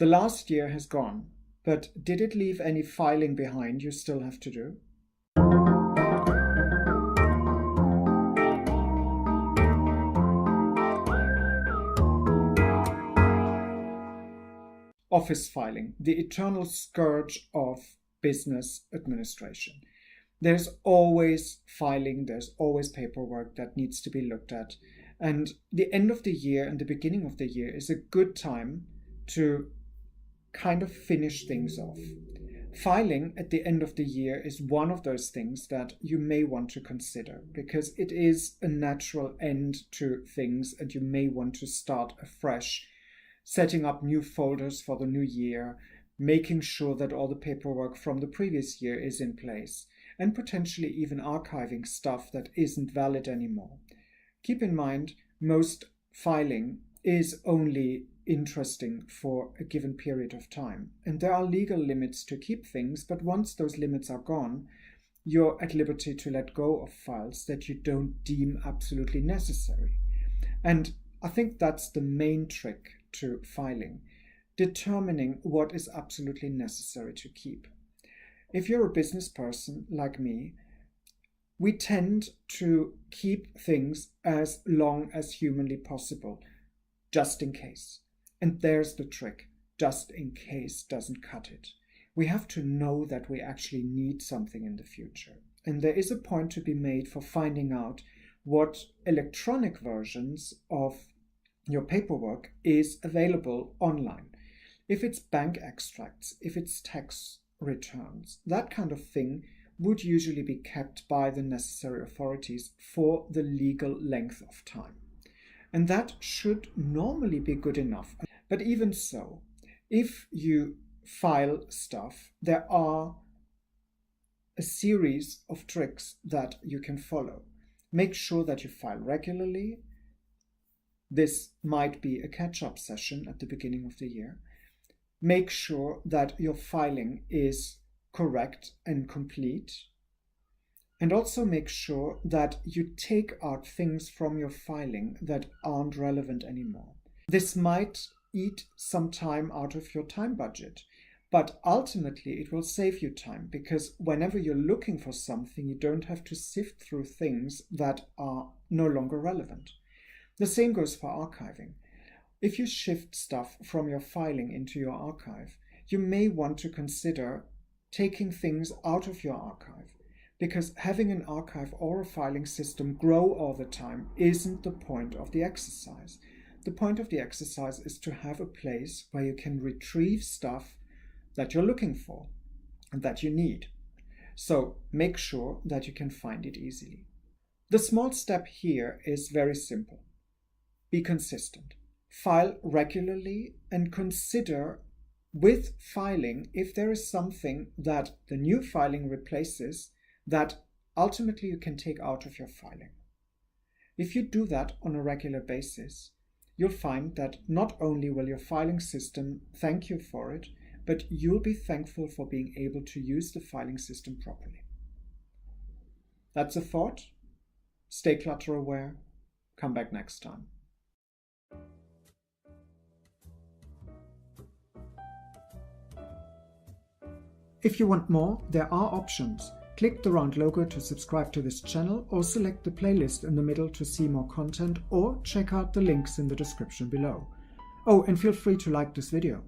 The last year has gone, but did it leave any filing behind you still have to do? Office filing, the eternal scourge of business administration. There's always filing, there's always paperwork that needs to be looked at. And the end of the year and the beginning of the year is a good time to kind of finish things off. Filing at the end of the year is one of those things that you may want to consider because it is a natural end to things and you may want to start afresh, setting up new folders for the new year, making sure that all the paperwork from the previous year is in place, and potentially even archiving stuff that isn't valid anymore. Keep in mind, most filing is only interesting for a given period of time, and there are legal limits to keep things, but once those limits are gone, you're at liberty to let go of files that you don't deem absolutely necessary. And I think that's the main trick to filing, determining what is absolutely necessary to keep. If you're a business person like me, we tend to keep things as long as humanly possible, just in case. And there's the trick, just in case doesn't cut it. We have to know that we actually need something in the future. And there is a point to be made for finding out what electronic versions of your paperwork is available online. If it's bank extracts, if it's tax returns, that kind of thing would usually be kept by the necessary authorities for the legal length of time. And that should normally be good enough. But even so, if you file stuff, there are a series of tricks that you can follow. Make sure that you file regularly. This might be a catch-up session at the beginning of the year. Make sure that your filing is correct and complete. And also make sure that you take out things from your filing that aren't relevant anymore. This might eat some time out of your time budget, but ultimately it will save you time because whenever you're looking for something, you don't have to sift through things that are no longer relevant. The same goes for archiving. If you shift stuff from your filing into your archive, you may want to consider taking things out of your archive, because having an archive or a filing system grow all the time isn't the point of the exercise. The point of the exercise is to have a place where you can retrieve stuff that you're looking for and that you need. So make sure that you can find it easily. The small step here is very simple. Be consistent. File regularly and consider with filing if there is something that the new filing replaces that ultimately you can take out of your filing. If you do that on a regular basis, you'll find that not only will your filing system thank you for it, but you'll be thankful for being able to use the filing system properly. That's a thought. Stay clutter aware. Come back next time. If you want more, there are options. Click the round logo to subscribe to this channel or select the playlist in the middle to see more content or check out the links in the description below. Oh, and feel free to like this video.